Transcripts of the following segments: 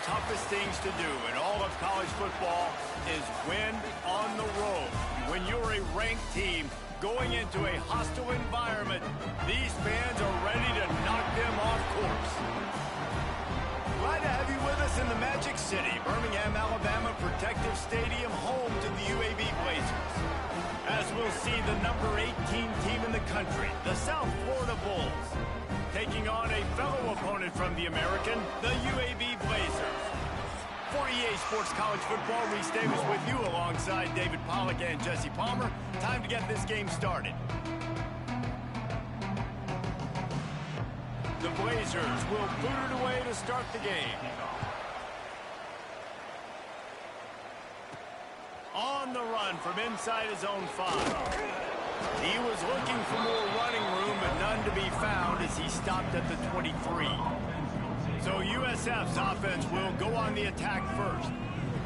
toughest things to do in all of college football is win on the road. When you're a ranked team going into a hostile environment, these fans are ready to knock them off course. Glad to have you with us in the Magic City, Birmingham, Alabama Protective Stadium, home to the UAB Blazers. As we'll see the number 18 team in the country, the South Florida Bulls, taking on a fellow opponent from the American, the UAB Blazers. For EA Sports College Football, Reese Davis with you alongside David Pollack and Jesse Palmer. Time to get this game started. The Blazers will boot it away to start the game. On the run from inside his own 5. He was looking for more running room, but none to be found as he stopped at the 23. So USF's offense will go on the attack first.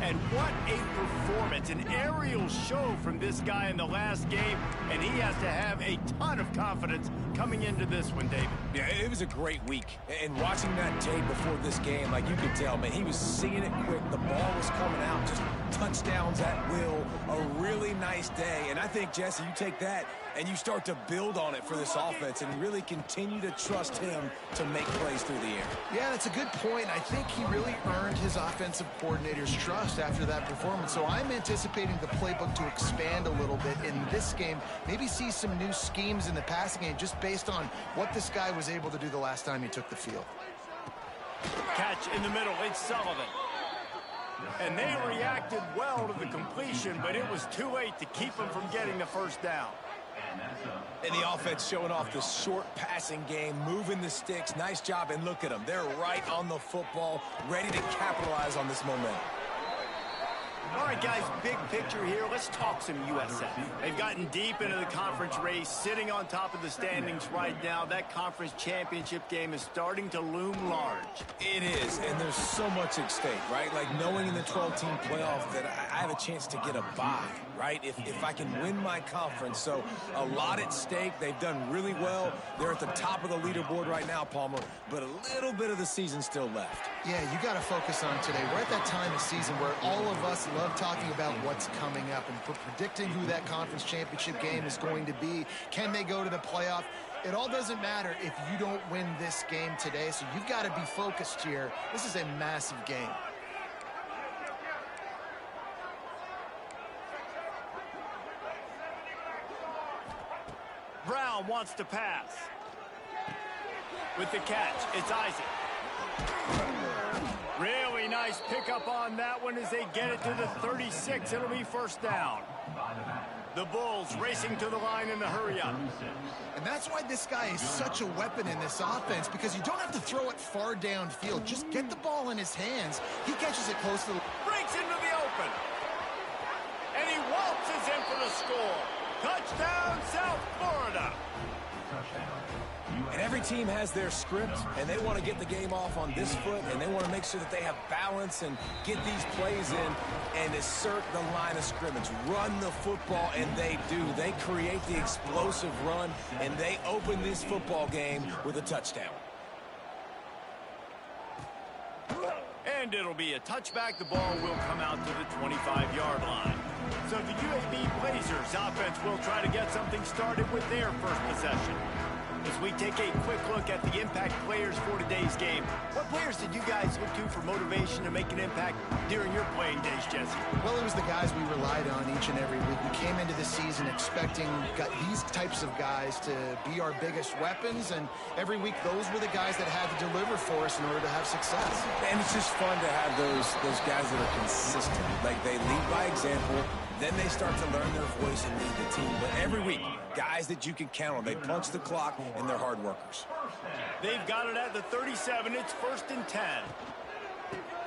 And what a performance, an aerial show from this guy in the last game, and he has to have a ton of confidence coming into this one, David. Yeah, it was a great week. And watching that tape before this game, like you could tell, man, he was seeing it quick. The ball was coming out, just touchdowns at will. A really nice day. And I think, Jesse, you take that and you start to build on it for this offense and really continue to trust him to make plays through the air. Yeah, that's a good point. I think he really earned his offensive coordinator's trust after that performance. So I'm anticipating the playbook to expand a little bit in this game. Maybe see some new schemes in the passing game just based on what this guy was able to do the last time he took the field. Catch in the middle, it's Sullivan. And they reacted well to the completion, but it was too late to keep him from getting the first down. And the offense showing off the short passing game, moving the sticks. Nice job, and look at them. They're right on the football, ready to capitalize on this momentum. All right, guys, big picture here. Let's talk some USF. They've gotten deep into the conference race, sitting on top of the standings right now. That conference championship game is starting to loom large. It is, and there's so much at stake, right? Like knowing in the 12-team playoff that I have a chance to get a bye, right? If I can win my conference. So a lot at stake. They've done really well. They're at the top of the leaderboard right now, Palmer, but a little bit of the season still left. Yeah, you got to focus on today. We're at that time of season where all of us love talking about what's coming up and predicting who that conference championship game is going to be. Can they go to the playoff? It all doesn't matter if you don't win this game today, so you've got to be focused here. This is a massive game. Brown wants to pass. With the catch, it's Isaac. Really nice pickup on that one as they get it to the 36. It'll be first down. The Bulls racing to the line in the hurry-up. And that's why this guy is such a weapon in this offense, because you don't have to throw it far downfield. Just get the ball in his hands. He catches it close to the... Breaks into the open. And he waltzes in for the score. Touchdown, South Florida. And every team has their script, and they want to get the game off on this foot, and they want to make sure that they have balance and get these plays in and assert the line of scrimmage. Run the football, and they do. They create the explosive run, and they open this football game with a touchdown. And it'll be a touchback. The ball will come out to the 25-yard line. So the UAB Blazers offense will try to get something started with their first possession. As we take a quick look at the impact players for today's game, what players did you guys look to for motivation to make an impact during your playing days, Jesse? Well, it was the guys we relied on each and every week. We came into the season expecting these types of guys to be our biggest weapons, and every week those were the guys that had to deliver for us in order to have success. And it's just fun to have those guys that are consistent. Like, they lead by example. Then they start to learn their voice and lead the team. But every week, guys that you can count on. They punch the clock, and they're hard workers. They've got it at the 37. It's 1st and 10.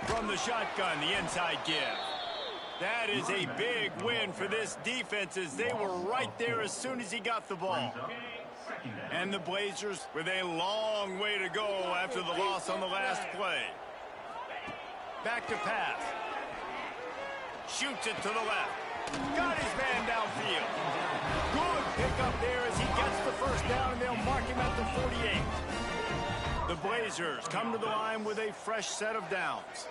From the shotgun, the inside give. That is a big win for this defense as they were right there as soon as he got the ball. And the Blazers with a long way to go after the loss on the last play. Back to pass. Shoots it to the left. Got his man downfield. Good pickup there as he gets the first down, and they'll mark him at the 48. The Blazers come to the line with a fresh set of downs.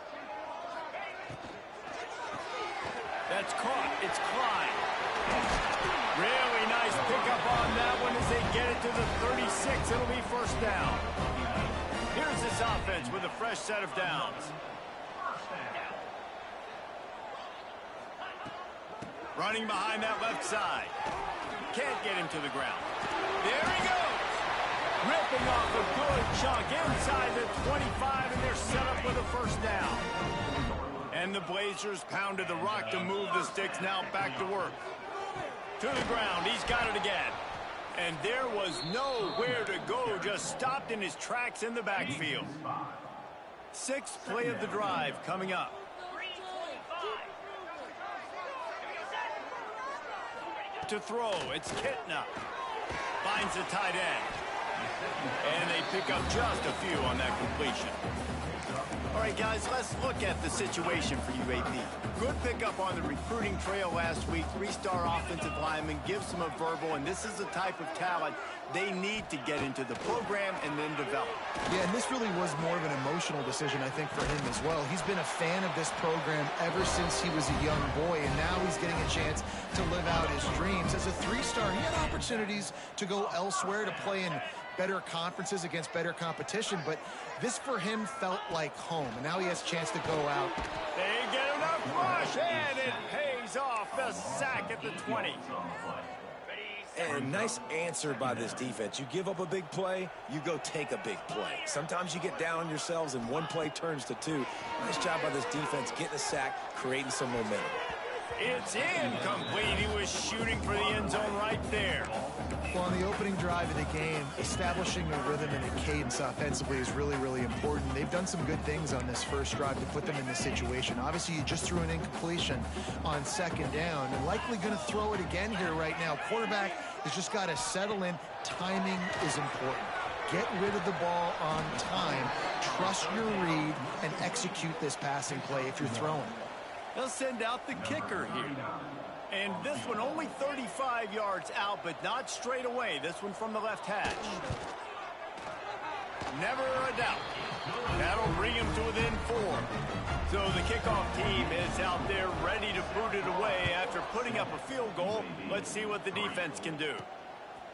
That's caught. It's Klein. Really nice pickup on that one as they get it to the 36. It'll be first down. Here's this offense with a fresh set of downs. Running behind that left side. Can't get him to the ground. There he goes. Ripping off a good chunk inside the 25, and they're set up with a first down. And the Blazers pounded the rock to move the sticks. Now back to work. To the ground. He's got it again. And there was nowhere to go. Just stopped in his tracks in the backfield. Sixth play of the drive coming up. To throw. It's Kitna. Finds the tight end. And they pick up just a few on that completion. All right, guys, let's look at the situation for UAB. Good pickup on the recruiting trail last week. Three-star offensive lineman gives them a verbal, and this is the type of talent they need to get into the program and then develop. Yeah, and this really was more of an emotional decision, I think, for him as well. He's been a fan of this program ever since he was a young boy, and now he's getting a chance to live out his dreams. As a three-star, he had opportunities to go elsewhere, to play in better conferences against better competition, but this for him felt like home, and now he has a chance to go out. They get enough rush, and it pays off. The sack at the 20. And nice answer by this defense. You give up a big play, you go take a big play. Sometimes you get down on yourselves and one play turns to two. Nice job by this defense getting a sack, creating some momentum. It's incomplete. He was shooting for the end zone right there. Well, on the opening drive of the game, establishing a rhythm and a cadence offensively is really, really important. They've done some good things on this first drive to put them in this situation. Obviously, you just threw an incompletion on second down and likely going to throw it again here right now. Quarterback has just got to settle in. Timing is important. Get rid of the ball on time. Trust your read and execute this passing play if you're throwing. They'll send out the kicker here. And this one only 35 yards out, but not straight away. This one from the left hash. Never a doubt. That'll bring him to within 4. So the kickoff team is out there ready to boot it away after putting up a field goal. Let's see what the defense can do.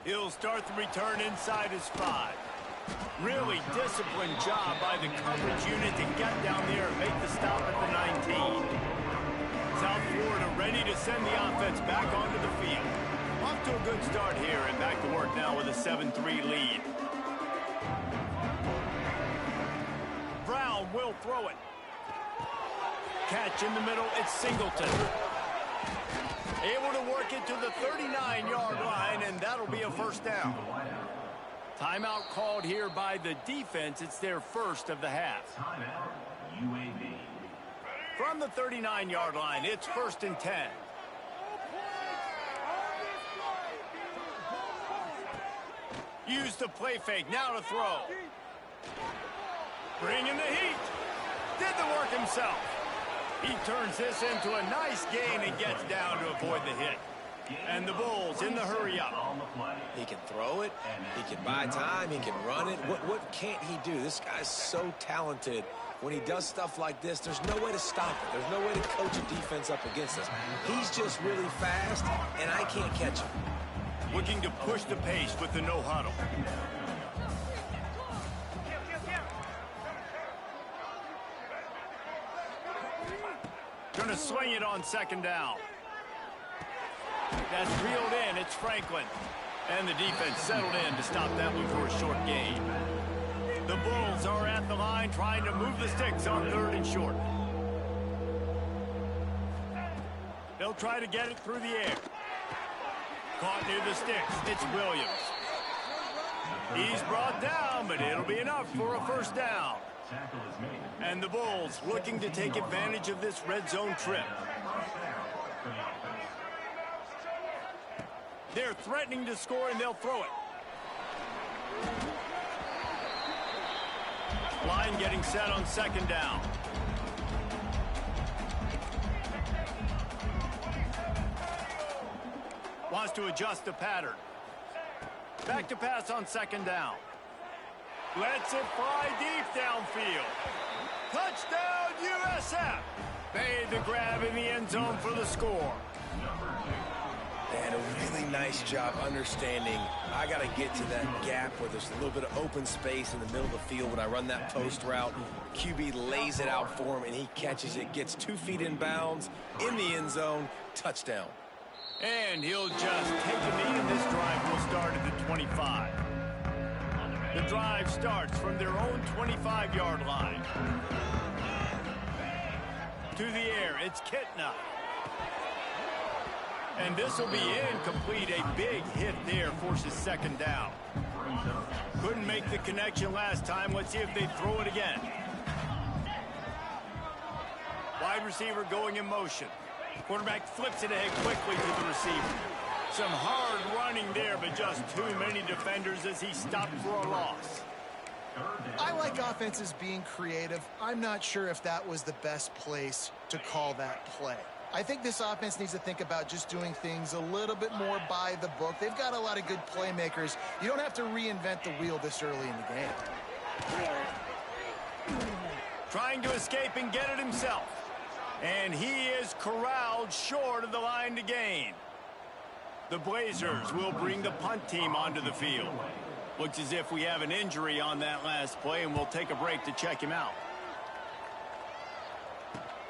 He'll start the return inside his 5. Really disciplined job by the coverage unit to get down there and make the stop at the 19. South Florida ready to send the offense back onto the field. Off to a good start here and back to work now with a 7-3 lead. Brown will throw it. Catch in the middle, it's Singleton. Able to work it to the 39-yard line, and that'll be a first down. Timeout called here by the defense. It's their first of the half. Timeout, UAB. From the 39-yard line, it's 1st and 10. Use the play fake, now to throw. Bringing the heat. Did the work himself. He turns this into a nice gain and gets down to avoid the hit. And the Bulls in the hurry up. He can throw it, he can buy time, he can run it. What can't he do? This guy's so talented. When he does stuff like this, there's no way to stop it. There's no way to coach a defense up against us. He's just really fast, and I can't catch him. Looking to push the pace with the no huddle. Going to swing it on second down. That's reeled in. It's Franklin. And the defense settled in to stop that one for a short gain. The Bulls are at the line trying to move the sticks on 3rd and short. They'll try to get it through the air. Caught near the sticks. It's Williams. He's brought down, but it'll be enough for a first down. And the Bulls looking to take advantage of this red zone trip. They're threatening to score, and they'll throw it. Line getting set on second down. Wants to adjust the pattern. Back to pass on second down. Lets it fly deep downfield. Touchdown, USF. Made the grab in the end zone for the score. They had a really nice job understanding I got to get to that gap where there's a little bit of open space in the middle of the field when I run that post route. QB lays it out for him, and he catches it, gets 2 feet in bounds, in the end zone, touchdown. And he'll just take a knee, and this drive will start at the 25. The drive starts from their own 25-yard line. To the air, it's Kitna. And this will be incomplete. A big hit there forces second down. Couldn't make the connection last time. Let's see if they throw it again. Wide receiver going in motion. Quarterback flips it ahead quickly to the receiver. Some hard running there, but just too many defenders as he stopped for a loss. I like offenses being creative. I'm not sure if that was the best place to call that play. I think this offense needs to think about just doing things a little bit more by the book. They've got a lot of good playmakers. You don't have to reinvent the wheel this early in the game. Trying to escape and get it himself. And he is corralled short of the line to gain. The Blazers will bring the punt team onto the field. Looks as if we have an injury on that last play, and we'll take a break to check him out.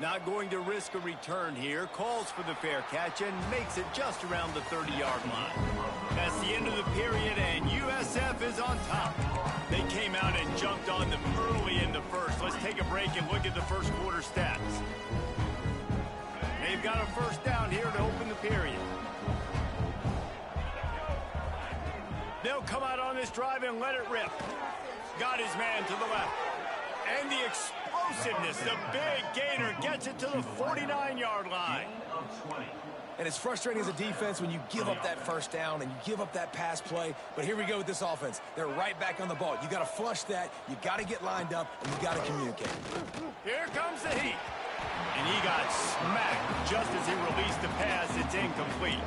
Not going to risk a return here. Calls for the fair catch and makes it just around the 30-yard line. That's the end of the period, and USF is on top. They came out and jumped on them early in the first. Let's take a break and look at the first quarter stats. They've got a first down here to open the period. They'll come out on this drive and let it rip. Got his man to the left. And the explosiveness, the big gainer gets it to the 49-yard line. And it's frustrating as a defense when you give up that first down and you give up that pass play. But here we go with this offense. They're right back on the ball. You got to flush that. You got to get lined up, and you got to communicate. Here comes the heat. And he got smacked just as he released the pass. It's incomplete.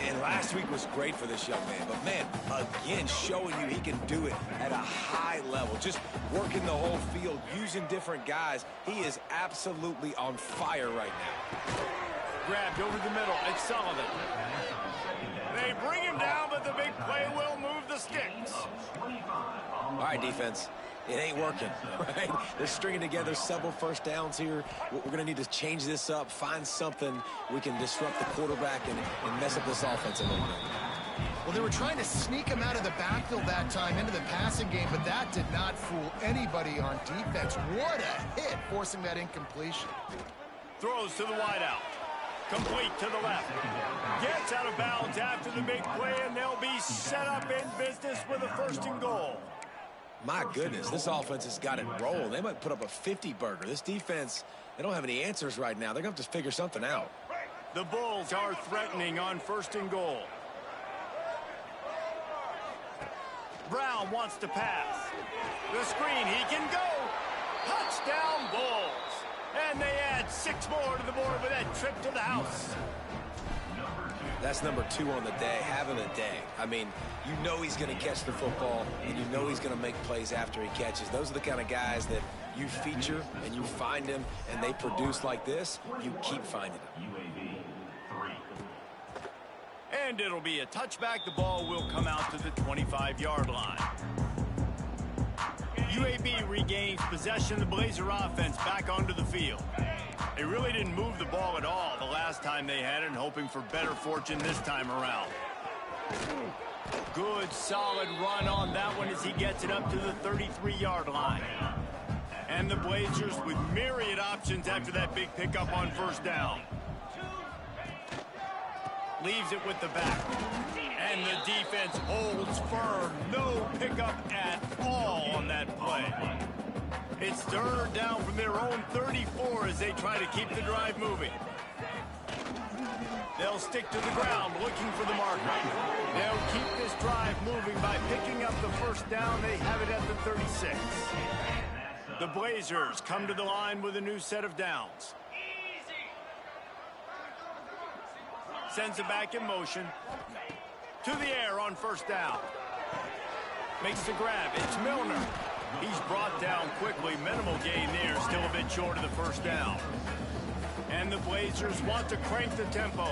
And last week was great for this young man. But, man, again, showing you he can do it at a high level. Just working the whole field, using different guys. He is absolutely on fire right now. Grabbed over the middle. It's Sullivan. They bring him down, but the big play will move the sticks. All right, defense. It ain't working, right? They're stringing together several first downs here. We're going to need to change this up, find something we can disrupt the quarterback and mess up this offense a little bit. Well, they were trying to sneak him out of the backfield that time into the passing game, but that did not fool anybody on defense. What a hit, forcing that incompletion. Throws to the wideout. Complete to the left. Gets out of bounds after the big play, and they'll be set up in business with a first and goal. My goodness, this offense has got it rolling. They might put up a 50-burger. This defense, they don't have any answers right now. They're going to have to figure something out. The Bulls are threatening on first and goal. Brown wants to pass. The screen, he can go. Touchdown, Bulls. And they add 6 more to the board with that trip to the house. That's number 2 on the day, having a day. I mean, you know he's going to catch the football, and you know he's going to make plays after he catches. Those are the kind of guys that you feature, and you find them, and they produce like this. You keep finding them. And it'll be a touchback. The ball will come out to the 25-yard line. UAB regains possession of the Blazer offense back onto the field. They really didn't move the ball at all the last time they had it, and hoping for better fortune this time around. Good, solid run on that one as he gets it up to the 33-yard line. And the Blazers with myriad options after that big pickup on first down. Leaves it with the back. And the defense holds firm. No pickup at all on that play. It's third down from their own 34 as they try to keep the drive moving. They'll stick to the ground looking for the marker. They'll keep this drive moving by picking up the first down. They have it at the 36. The Blazers come to the line with a new set of downs. Sends it back in motion. To the air on first down. Makes the grab. It's Milner. He's brought down quickly. Minimal gain there. Still a bit short of the first down. And the Blazers want to crank the tempo.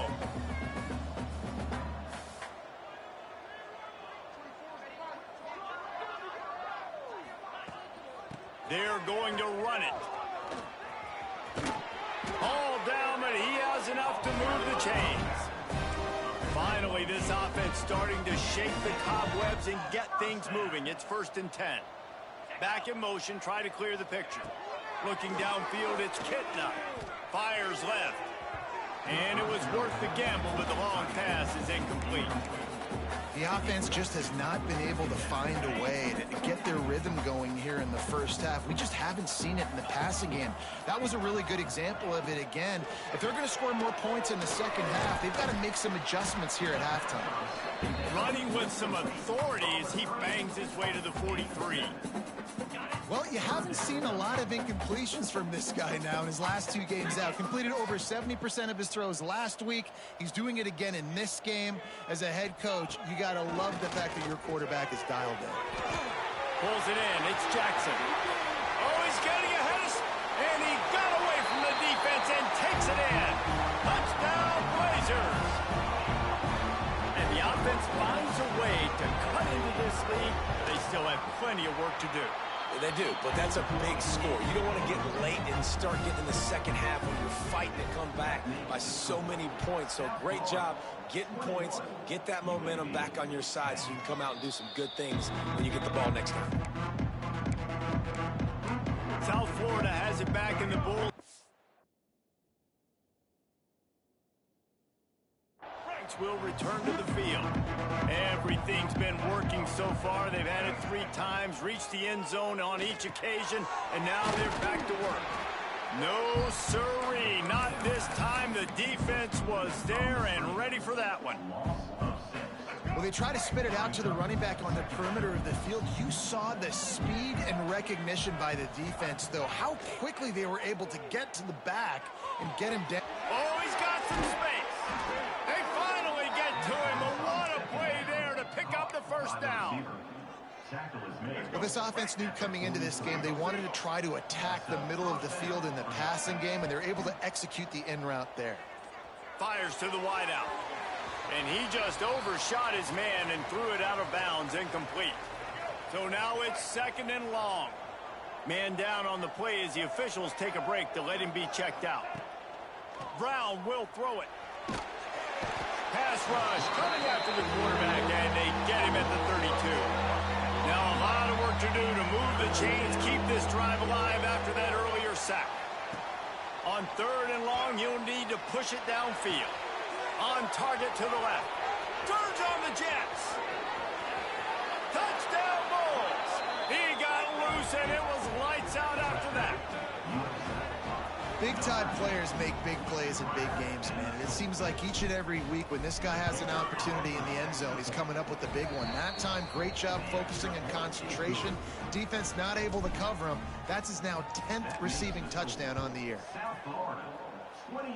They're going to run it. All down, but he has enough to move the chains. Finally, this offense starting to shake the cobwebs and get things moving. It's 1st and 10. Back in motion, try to clear the picture. Looking downfield, it's Kitna. Fires left. And it was worth the gamble, but the long pass is incomplete. The offense just has not been able to find a way to get their rhythm going here in the first half. We just haven't seen it in the passing game. That was a really good example of it again. If they're going to score more points in the second half, they've got to make some adjustments here at halftime. Running with some authority as he bangs his way to the 43. Well, you haven't seen a lot of incompletions from this guy now in his last 2 games out. Completed over 70% of his throws last week. He's doing it again in this game. As a head coach, you got to love the fact that your quarterback is dialed in. Pulls it in. It's Jackson. Oh, he's getting ahead of us. And he got away from the defense and takes it in. Touchdown, Blazers. And the offense finds a way to cut into this lead. They still have plenty of work to do. They do, but that's a big score. You don't want to get late and start getting in the second half when you're fighting to come back by so many points. So great job getting points, get that momentum back on your side so you can come out and do some good things when you get the ball next time. South Florida has it back in the Bull. Will return to the field. Everything's been working so far. They've had it 3 times, reached the end zone on each occasion, and now they're back to work. No siree, not this time. The defense was there and ready for that one. Well, they try to spit it out to the running back on the perimeter of the field. You saw the speed and recognition by the defense, though. How quickly they were able to get to the back and get him down. Oh, he's got some space. They finally get to him. But what a play there to pick up the first down. Well, this offense knew coming into this game they wanted to try to attack the middle of the field in the passing game, and they're able to execute the in route there. Fires to the wideout. And he just overshot his man and threw it out of bounds, incomplete. So now it's 2nd and long. Man down on the play as the officials take a break to let him be checked out. Brown will throw it. Pass rush coming after the quarterback, and they get him at the 32. Now a lot of work to do to move the chains, keep this drive alive after that earlier sack. On 3rd and long, you'll need to push it downfield. On target to the left. Turns on the Jets. Touchdown Bulls. He got loose, and it was lights out after that. Big-time players make big plays in big games, man. And it seems like each and every week when this guy has an opportunity in the end zone, he's coming up with the big one. That time, great job focusing and concentration. Defense not able to cover him. That's his now 10th receiving touchdown on the year. South Florida, 28,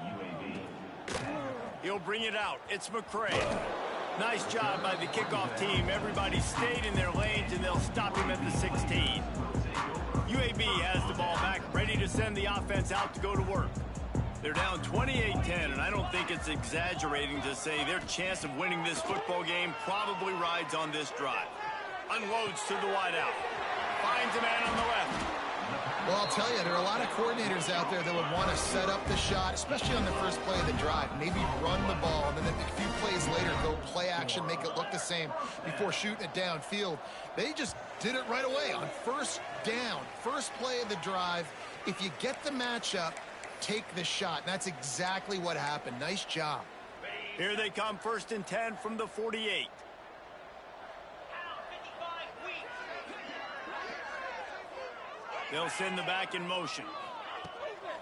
UAB. He'll bring it out. It's McCray. Nice job by the kickoff team. Everybody stayed in their lanes, and they'll stop him at the 16. UAB has the ball back, ready to send the offense out to go to work. They're down 28-10, and I don't think it's exaggerating to say their chance of winning this football game probably rides on this drive. Unloads to the wideout. Finds a man on the left. Well, I'll tell you, there are a lot of coordinators out there that would want to set up the shot, especially on the first play of the drive. Maybe run the ball, and then a few plays later, go play action, make it look the same before shooting it downfield. They just did it right away on 1st down. First play of the drive. If you get the matchup, take the shot. And that's exactly what happened. Nice job. Here they come, 1st and 10 from the 48. They'll send the back in motion.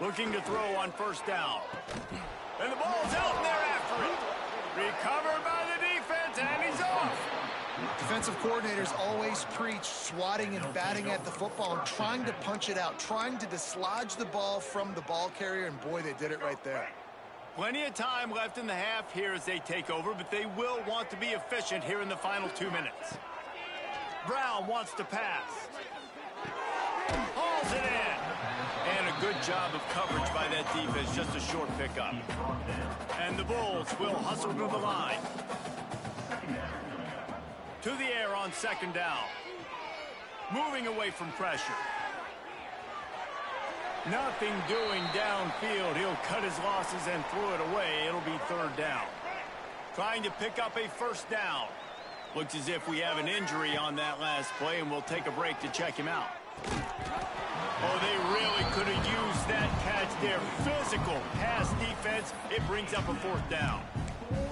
Looking to throw on 1st down. And the ball's out, and they're after it. Recovered by the defense, and he's off. Defensive coordinators always preach swatting and batting at the football and trying to punch it out, trying to dislodge the ball from the ball carrier, and boy, they did it right there. Plenty of time left in the half here as they take over, but they will want to be efficient here in the final 2 minutes. Brown wants to pass. Hauls it in. And a good job of coverage by that defense, just a short pickup. And the Bulls will hustle to the line. To the air on second down. Moving away from pressure. Nothing doing downfield. He'll cut his losses and throw it away. It'll be third down. Trying to pick up a first down. Looks as if we have an injury on that last play, and we'll take a break to check him out. Oh, they really could have used that catch there. Physical pass defense. It brings up a fourth down.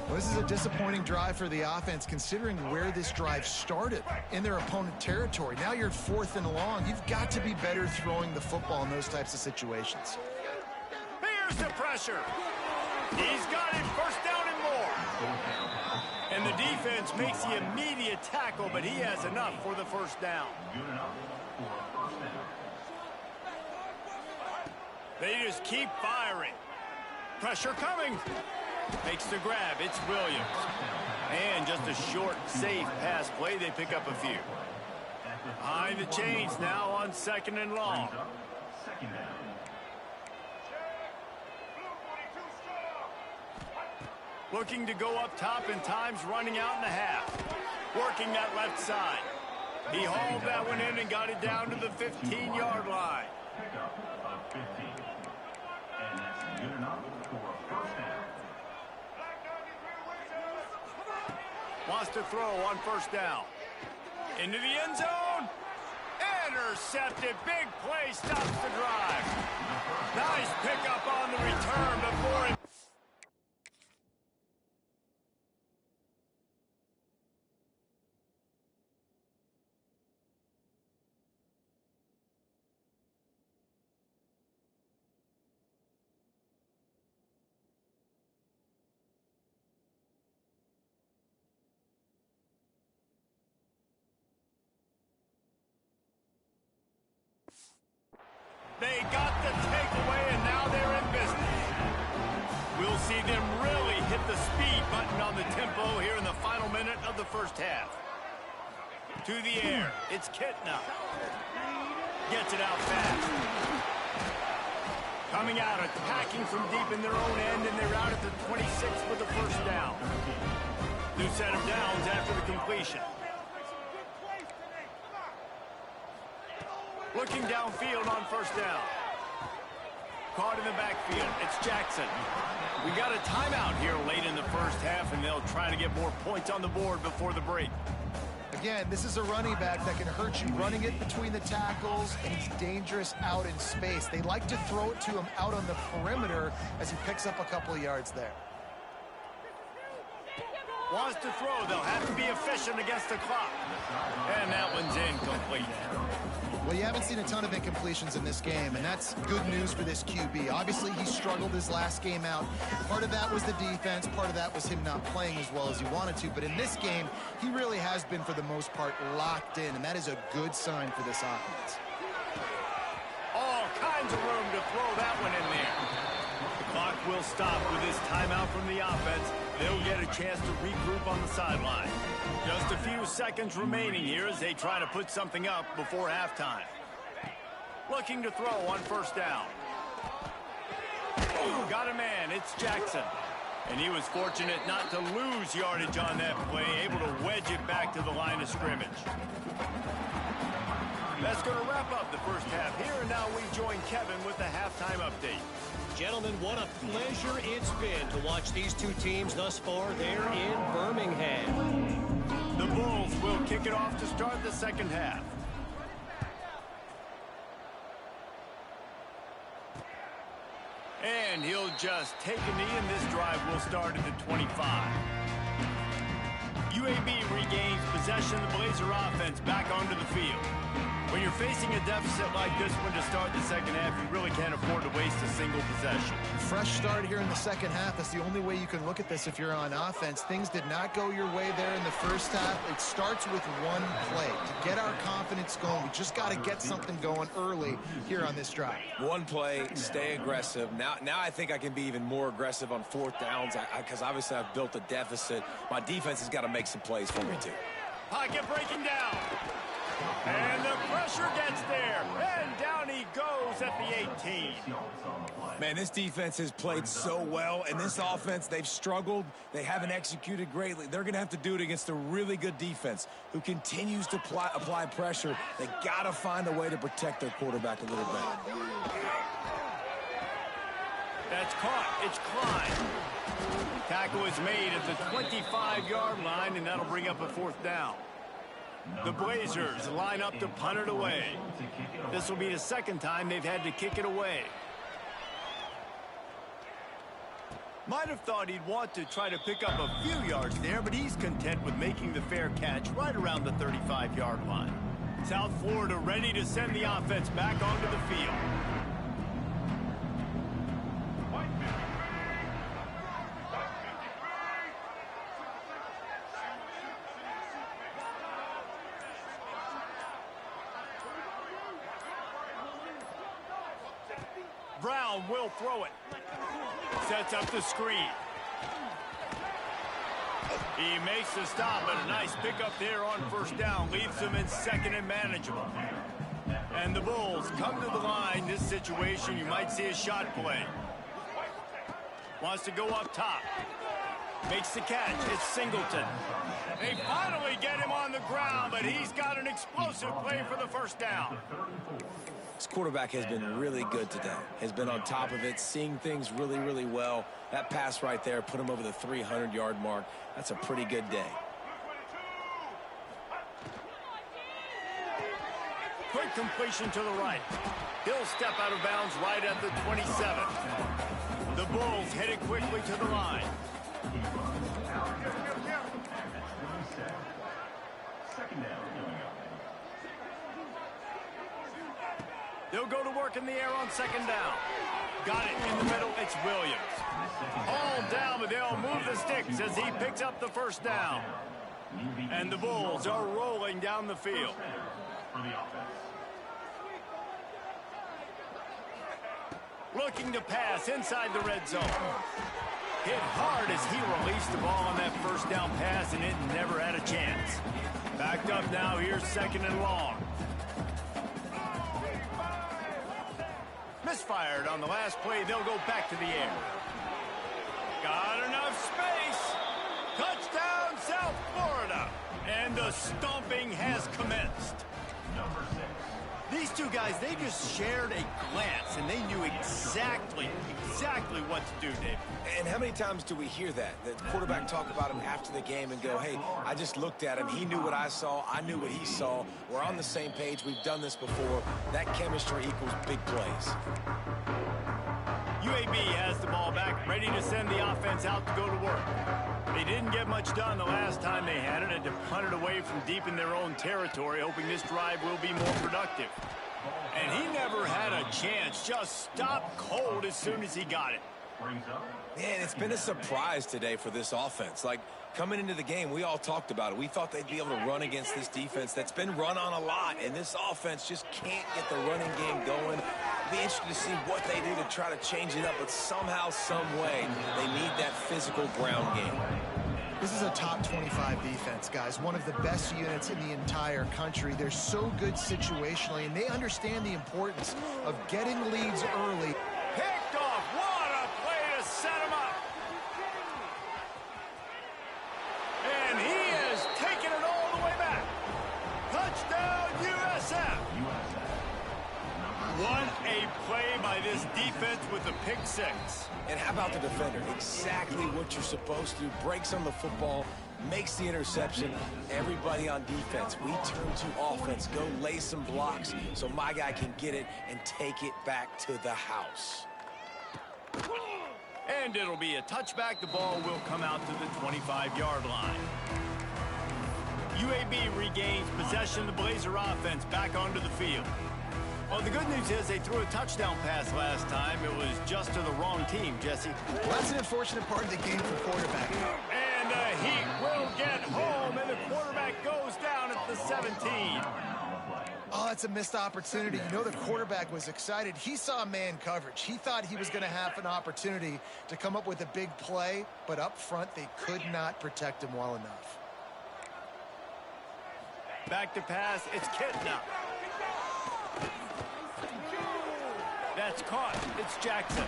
Well, this is a disappointing drive for the offense, considering where this drive started, in their opponent territory. Now you're 4th and long. You've got to be better throwing the football in those types of situations. Here's the pressure. He's got it. First down and more. And the defense makes the immediate tackle, but he has enough for the first down. They just keep firing. Pressure coming. Makes the grab. It's Williams. And just a short, safe pass play. They pick up a few. Behind the chains now on second and long. Looking to go up top, and time's running out in the half. Working that left side. He hauled that one in and got it down to the 15-yard line. And that's good enough for a first down. Wants to throw on first down. Into the end zone. Intercepted. Big play stops the drive. Nice pickup on the return before it. They got the takeaway, and now they're in business. We'll see them really hit the speed button on the tempo here in the final minute of the first half. To the air, it's Kitna. Gets it out fast. Coming out, attacking from deep in their own end, and they're out at the 26 for the first down. New set of downs after the completion. Looking downfield on first down. Caught in the backfield. It's Jackson. We got a timeout here late in the first half, and they'll try to get more points on the board before the break. Again, this is a running back that can hurt you running it between the tackles, and he's dangerous out in space. They like to throw it to him out on the perimeter as he picks up a couple of yards there. Wants to throw. They'll have to be efficient against the clock. And that one's incomplete. Well, you haven't seen a ton of incompletions in this game, and that's good news for this QB. Obviously, he struggled his last game out. Part of that was the defense. Part of that was him not playing as well as he wanted to. But in this game, he really has been, for the most part, locked in, and that is a good sign for this offense. All kinds of room to throw that one in there. The clock will stop with this timeout from the offense. They'll get a chance to regroup on the sideline. Just a few seconds remaining here as they try to put something up before halftime. Looking to throw on first down. Got a man. It's Jackson. And he was fortunate not to lose yardage on that play, able to wedge it back to the line of scrimmage. That's going to wrap up the first half here, and now we join Kevin with the halftime update. Gentlemen, what a pleasure it's been to watch these two teams thus far there in Birmingham. The Bulls will kick it off to start the second half. And he'll just take a knee, and this drive will start at the 25. UAB regains possession of the Blazer offense back onto the field. When you're facing a deficit like this one to start the second half, you really can't afford to waste a single possession. Fresh start here in the second half. That's the only way you can look at this if you're on offense. Things did not go your way there in the first half. It starts with one play. To get our confidence going, we just got to get something going early here on this drive. One play, stay aggressive. Now I think I can be even more aggressive on fourth downs because obviously I've built a deficit. My defense has got to make some plays for me too. Pocket breaking down. And the pressure gets there. And down he goes at the 18. Man, this defense has played so well, and this offense, they've struggled. They haven't executed greatly. They're going to have to do it against a really good defense who continues to apply pressure. They got to find a way to protect their quarterback a little bit. That's caught. It's Klein. Tackle is made at the 25-yard line, and that'll bring up a 4th down. The Blazers line up to punt it away. This will be the 2nd time they've had to kick it away. Might have thought he'd want to try to pick up a few yards there, but he's content with making the fair catch right around the 35-yard line. South Florida ready to send the offense back onto the field. Brown will throw it. Sets up the screen. He makes the stop, but a nice pickup there on 1st down. Leaves them in 2nd and manageable. And the Bulls come to the line. This situation, you might see a shot play. Wants to go up top. Makes the catch. It's Singleton. They finally get him on the ground, but he's got an explosive play for the 1st down. This quarterback has been really good today. Has been on top of it, seeing things really, really well. That pass right there put him over the 300-yard mark. That's a pretty good day. Quick completion to the right. He'll step out of bounds right at the 27. The Bulls headed quickly to the line. They'll go to work in the air on 2nd down. Got it in the middle. It's Williams. All down, but they'll move the sticks as he picks up the 1st down. And the Bulls are rolling down the field. Looking to pass inside the red zone. Hit hard as he released the ball on that 1st down pass, and it never had a chance. Backed up now. Here's 2nd and long. Misfired on the last play. They'll go back to the air. Got enough space. Touchdown, South Florida. And the stomping has commenced. These two guys, they just shared a glance, and they knew exactly what to do, Dave. And how many times do we hear that? The quarterback talk about him after the game and go, hey, I just looked at him. He knew what I saw. I knew what he saw. We're on the same page. We've done this before. That chemistry equals big plays. UAB has the ball back, ready to send the offense out to go to work. They didn't get much done the last time they had it, and to punt it away from deep in their own territory, hoping this drive will be more productive. And he never had a chance, just stopped cold as soon as he got it. Man, it's been a surprise today for this offense. Like, coming into the game, we all talked about it. We thought they'd be able to run against this defense that's been run on a lot, and this offense just can't get the running game going. Be interested to see what they do to try to change it up, but somehow, some way, they need that physical ground game. This is a top 25 defense, guys. One of the best units in the entire country. They're so good situationally, and they understand the importance of getting leads early. Picked off. What a play to set him up. And he has taken it all the way back. Touchdown, USF. What a play by this defense with the pick six. And how about the defender? Exactly what you're supposed to do. Breaks on the football, makes the interception. Everybody on defense, we turn to offense. Go lay some blocks so my guy can get it and take it back to the house. And it'll be a touchback. The ball will come out to the 25-yard line. UAB regains possession of the Blazer offense back onto the field. Well, the good news is they threw a touchdown pass last time. It was just to the wrong team, Jesse. Well, that's an unfortunate part of the game for quarterback. And the Heat will get home, and the quarterback goes down at the 17. Oh, that's a missed opportunity. You know, the quarterback was excited. He saw man coverage. He thought he was going to have an opportunity to come up with a big play, but up front, they could not protect him well enough. Back to pass, it's Kitna. That's caught, it's Jackson.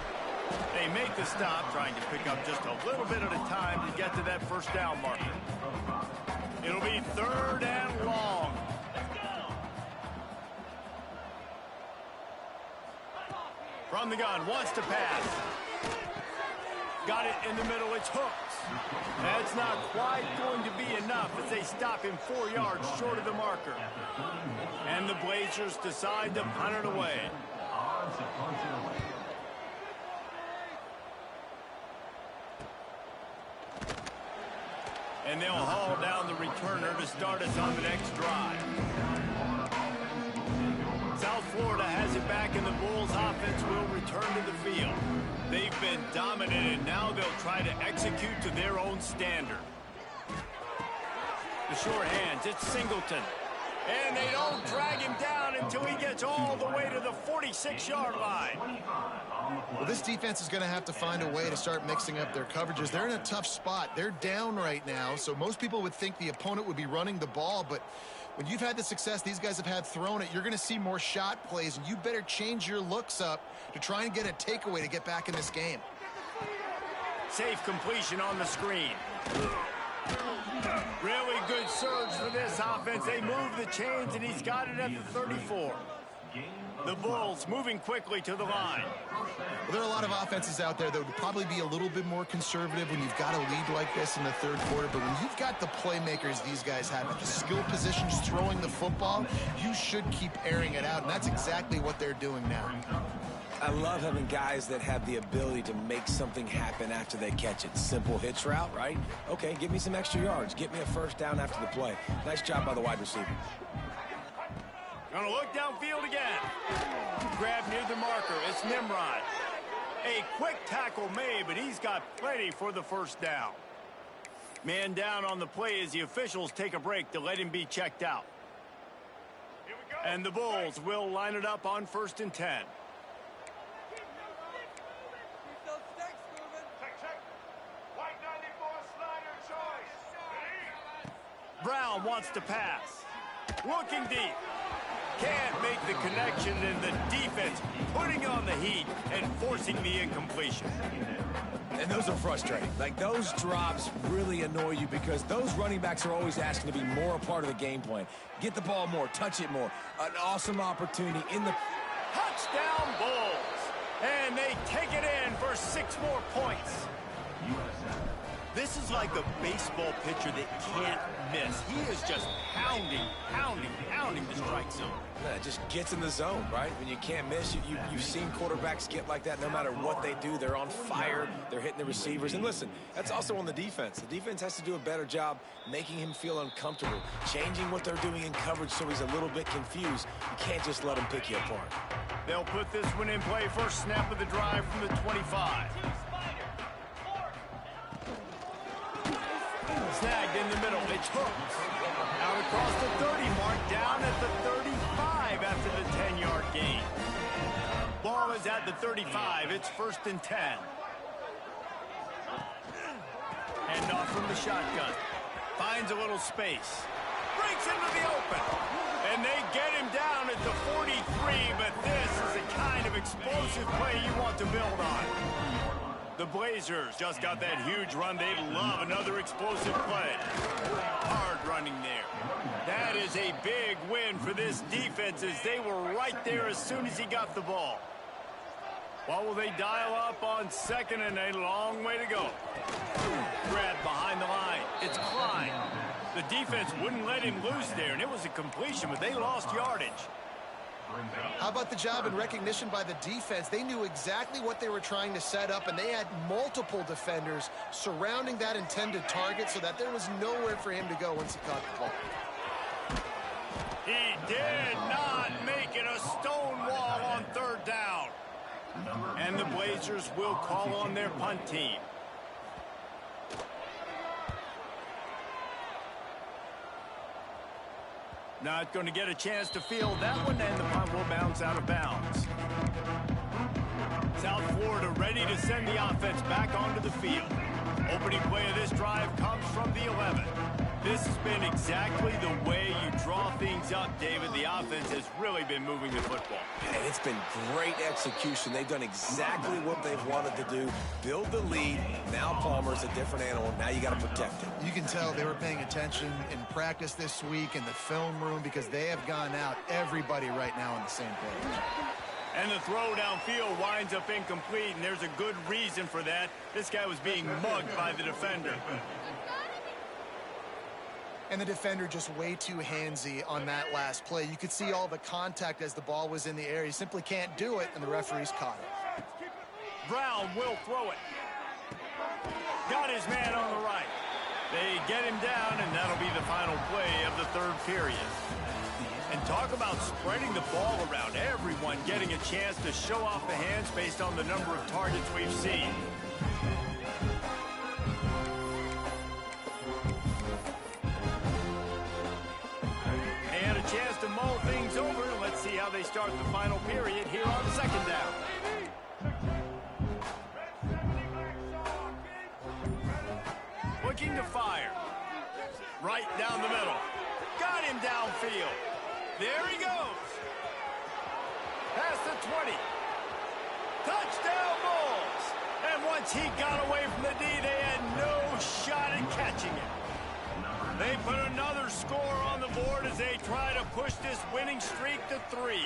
They make the stop, trying to pick up just a little bit at a time to get to that first down marker. It'll be 3rd and long. From the gun, wants to pass. Got it in the middle, it's Hooks. That's not quite going to be enough as they stop him 4 yards short of the marker. And the Blazers decide to punt it away. And they'll haul down the returner to start us on the next drive. South Florida has it back, and the Bulls offense will return to the field. They've been dominant, and now they'll try to execute to their own standard. The short hands, it's Singleton. And they don't drag him down until he gets all the way to the 46-yard line. Well, this defense is going to have to find a way to start mixing up their coverages. They're in a tough spot. They're down right now, so most people would think the opponent would be running the ball, but when you've had the success these guys have had throwing it, you're going to see more shot plays, and you better change your looks up to try and get a takeaway to get back in this game. Safe completion on the screen. Really good surge for this offense. They move the chains, and he's got it at the 34. The Bulls moving quickly to the line. Well, there are a lot of offenses out there that would probably be a little bit more conservative when you've got a lead like this in the third quarter. But when you've got the playmakers these guys have at the skill positions throwing the football, you should keep airing it out. And that's exactly what they're doing now. I love having guys that have the ability to make something happen after they catch it. Simple hitch route, right? Okay, give me some extra yards. Get me a first down after the play. Nice job by the wide receiver. Gonna look downfield again. Grab near the marker. It's Nimrod. A quick tackle made, but he's got plenty for the first down. Man down on the play as the officials take a break to let him be checked out. And the Bulls will line it up on 1st and 10. Brown wants to pass. Looking deep. Can't make the connection, and the defense putting on the heat and forcing the incompletion. And those are frustrating. Like, those drops really annoy you because those running backs are always asking to be more a part of the game plan. Get the ball more, touch it more. An awesome opportunity in the... Touchdown Bulls. And they take it in for 6 more points. This is like a baseball pitcher that can't miss. He is just pounding the strike zone. Yeah, it just gets in the zone, right? When you can't miss, you've seen quarterbacks get like that no matter what they do. They're on fire. They're hitting the receivers. And listen, that's also on the defense. The defense has to do a better job making him feel uncomfortable, changing what they're doing in coverage so he's a little bit confused. You can't just let him pick you apart. They'll put this one in play. First snap of the drive from the 25. Snagged in the middle. It's Hooks. Out across the 30 mark, down at the 35 after the 10-yard gain. Ball is at the 35. It's 1st and 10. Hand off from the shotgun. Finds a little space. Breaks into the open. And they get him down at the 43, but this is the kind of explosive play you want to build on. The Blazers just got that huge run. They'd love another explosive play. Hard running there. That is a big win for this defense as they were right there as soon as he got the ball. What will they dial up on 2nd and a long way to go? Grabbed behind the line. It's Klein. The defense wouldn't let him loose there, and it was a completion, but they lost yardage. How about the job and recognition by the defense? They knew exactly what they were trying to set up, and they had multiple defenders surrounding that intended target so that there was nowhere for him to go once he caught the ball. He did not make it a stone wall on 3rd down. And the Blazers will call on their punt team. Not going to get a chance to field that one, and the punt will bounce out of bounds. South Florida ready to send the offense back onto the field. Opening play of this drive comes from the 11. This has been exactly the way you draw things up, David. The offense has really been moving the football. And it's been great execution. They've done exactly what they've wanted to do. Build the lead. Now Palmer's a different animal. Now you got to protect him. You can tell they were paying attention in practice this week in the film room because they have gone out, everybody right now on the same page. And the throw downfield winds up incomplete, and there's a good reason for that. This guy was being mugged by the defender. And the defender just way too handsy on that last play. You could see all the contact as the ball was in the air. He simply can't do it, and the referees caught it. Brown will throw it. Got his man on the right. They get him down, and that'll be the final play of the third period. And talk about spreading the ball around. Everyone getting a chance to show off the hands based on the number of targets we've seen. And a chance to mull things over. Let's see how they start the final period here on second down. Looking to fire. Right down the middle. Got him downfield. There he goes. Past the 20. Touchdown Bulls. And once he got away from the D, they had no shot at catching him. They put another score on the board as they try to push this winning streak to 3.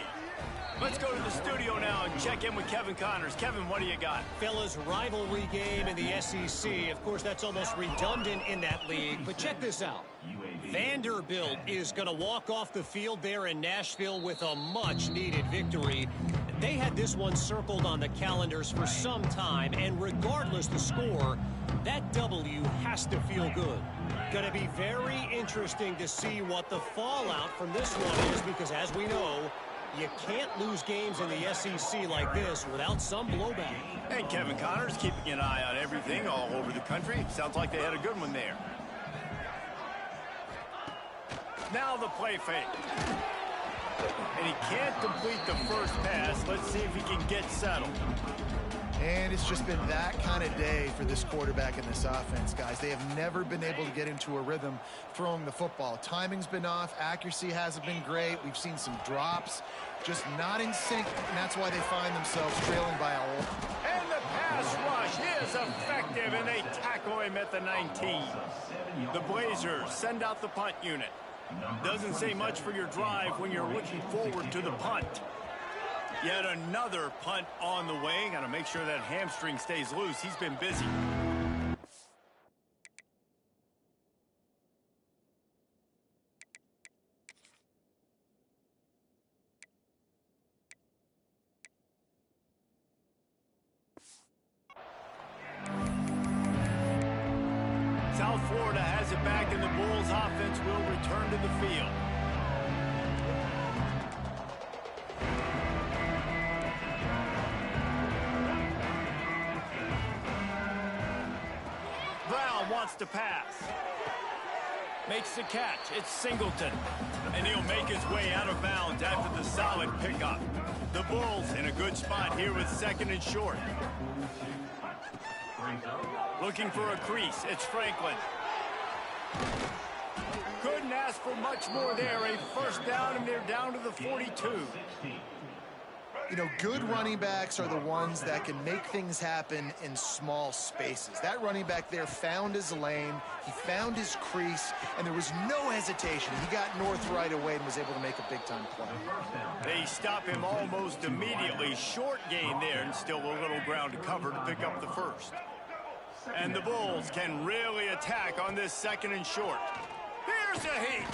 Let's go to the studio now and check in with Kevin Connors. Kevin, what do you got? Fellas, rivalry game in the SEC. Of course, that's almost redundant in that league. But check this out. Vanderbilt is going to walk off the field there in Nashville with a much-needed victory. They had this one circled on the calendars for some time, and regardless the score, that W has to feel good. Going to be very interesting to see what the fallout from this one is, because as we know, you can't lose games in the SEC like this without some blowback. And Kevin Connors keeping an eye on everything all over the country. Sounds like they had a good one there. Now the play fake. And he can't complete the first pass. Let's see if he can get settled. And it's just been that kind of day for this quarterback in this offense, guys. They have never been able to get into a rhythm throwing the football. Timing's been off. Accuracy hasn't been great. We've seen some drops, just not in sync, and that's why they find themselves trailing by a lot. And the pass rush is effective, and they tackle him at the 19. The Blazers send out the punt unit. Doesn't say much for your drive when you're looking forward to the punt. Yet another punt on the way. Got to make sure that hamstring stays loose. He's been busy. South Florida has it back, and the Bulls offense will return to the field. Brown wants to pass. Makes the catch. It's Singleton. And he'll make his way out of bounds after the solid pickup. The Bulls in a good spot here with second and short. Looking for a crease. It's Franklin. Couldn't ask for much more there. A first down, and they're down to the 42. You know, good running backs are the ones that can make things happen in small spaces. That running back there found his lane, he found his crease, and there was no hesitation. He got north right away and was able to make a big-time play. They stop him almost immediately. Short gain there, and still a little ground to cover to pick up the first. And the Bulls can really attack on this second and short. Here's a heat.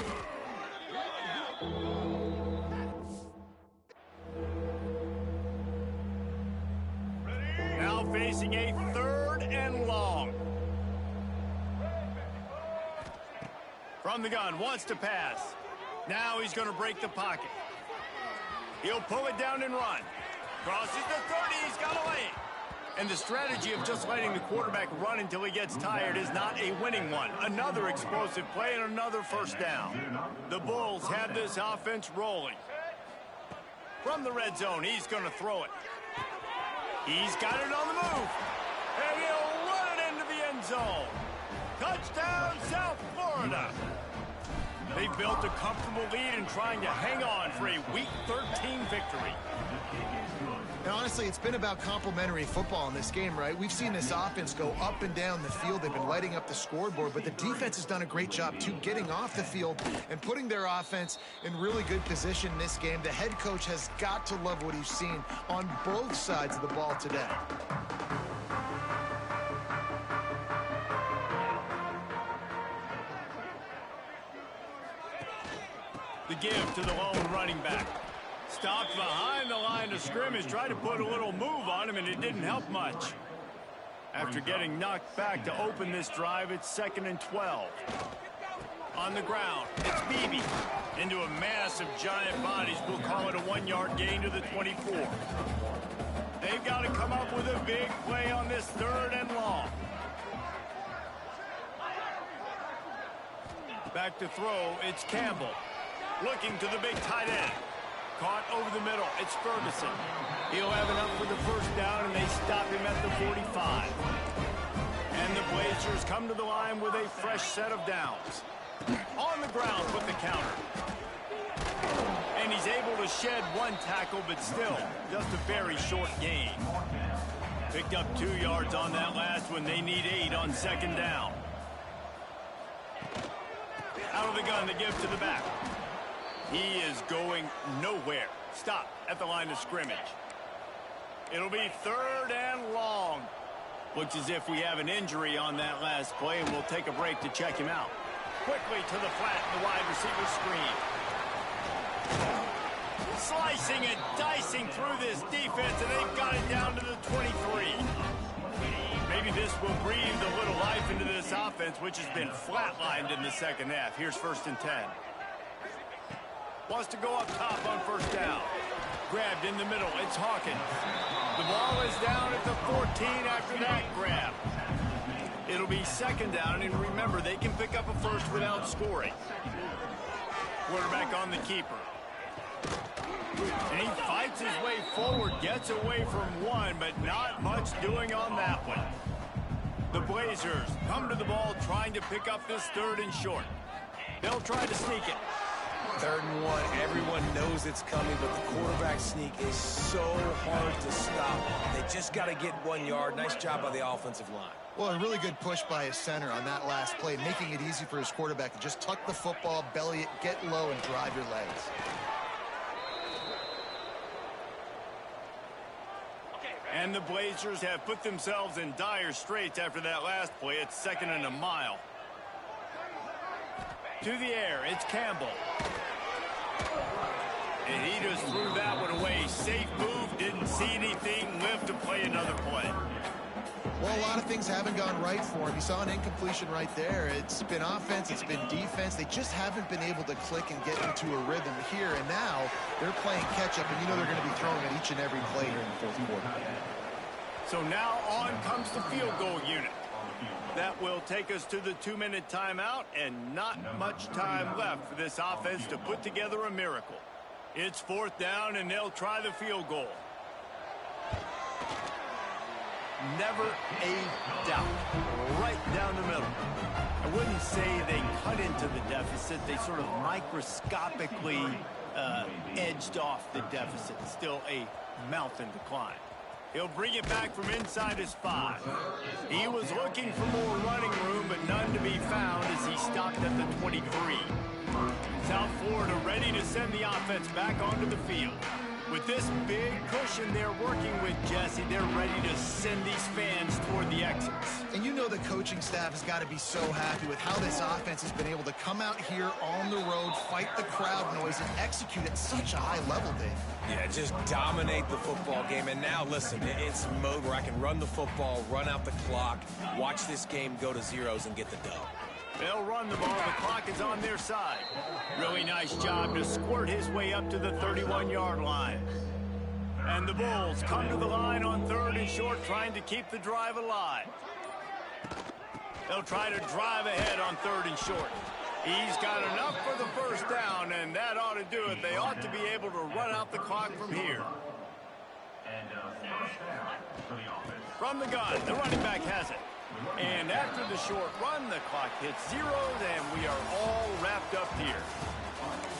Now facing a third and long. From the gun, wants to pass. Now he's going to break the pocket. He'll pull it down and run. Crosses the 30, he's got a lane. And the strategy of just letting the quarterback run until he gets tired is not a winning one. Another explosive play and another first down. The Bulls have this offense rolling. From the red zone, he's going to throw it. He's got it on the move. And he'll run it into the end zone. Touchdown, South Florida. They've built a comfortable lead and trying to hang on for a Week 13 victory. And honestly, it's been about complementary football in this game, right? We've seen this offense go up and down the field. They've been lighting up the scoreboard, but the defense has done a great job, too, getting off the field and putting their offense in really good position in this game. The head coach has got to love what he's seen on both sides of the ball today. The give to the lone running back. Stopped behind the line of scrimmage, tried to put a little move on him, and it didn't help much. After getting knocked back to open this drive, it's 2nd and 12. On the ground, it's Beebe. Into a mass of giant bodies, we'll call it a 1-yard gain to the 24. They've got to come up with a big play on this 3rd and long. Back to throw, it's Campbell. Looking to the big tight end. Caught over the middle. It's Ferguson. He'll have enough for the first down, and they stop him at the 45. And the Blazers come to the line with a fresh set of downs. On the ground with the counter. And he's able to shed 1 tackle, but still just a very short gain. Picked up 2 yards on that last one. They need 8 on 2nd down. Out of the gun, the give to the back. He is going nowhere. Stop at the line of scrimmage. It'll be 3rd and long. Looks as if we have an injury on that last play, and we'll take a break to check him out. Quickly to the flat, the wide receiver screen. Slicing and dicing through this defense, and they've got it down to the 23. Maybe this will breathe a little life into this offense, which has been flatlined in the 2nd half. Here's 1st and 10. Wants to go up top on 1st down. Grabbed in the middle. It's Hawkins. The ball is down at the 14 after that grab. It'll be 2nd down, and remember, they can pick up a first without scoring. Quarterback on the keeper. And he fights his way forward, gets away from 1, but not much doing on that one. The Blazers come to the ball trying to pick up this 3rd and short. They'll try to sneak it. 3rd and 1, everyone knows it's coming, but the quarterback sneak is so hard to stop. They just got to get 1 yard. Nice job by the offensive line. Well, a really good push by his center on that last play, making it easy for his quarterback to just tuck the football, belly it, get low, and drive your legs. And the Blazers have put themselves in dire straits after that last play. It's 2nd and a mile. To the air, it's Campbell. And he just threw that one away. Safe move, didn't see anything, lived to play another play. Well, a lot of things haven't gone right for him. He saw an incompletion right there. It's been offense, it's been defense. They just haven't been able to click and get into a rhythm here. And now they're playing catch-up, and you know they're going to be throwing at each and every play here in the 4th quarter. So now on comes the field goal unit. That will take us to the 2-minute timeout, and not much time left for this offense to put together a miracle. It's 4th down, and they'll try the field goal. Never a doubt. Right down the middle. I wouldn't say they cut into the deficit. They sort of microscopically edged off the deficit. Still a mountain to climb. He'll bring it back from inside his 5. He was looking for more running room, but none to be found as he stopped at the 23. South Florida ready to send the offense back onto the field. With this big cushion they're working with, Jesse, they're ready to send these fans toward the exits. And you know the coaching staff has got to be so happy with how this offense has been able to come out here on the road, fight the crowd noise, and execute at such a high level, Dave. Yeah, just dominate the football game. And now, listen, it's mode where I can run the football, run out the clock, watch this game go to zeros and get the dub. They'll run the ball. The clock is on their side. Really nice job to squirt his way up to the 31-yard line. And the Bulls come to the line on 3rd and short, trying to keep the drive alive. They'll try to drive ahead on 3rd and short. He's got enough for the first down, and that ought to do it. They ought to be able to run out the clock from here. From the gun, the running back has it. And after the short run, the clock hits zeros, and we are all wrapped wrapped up here.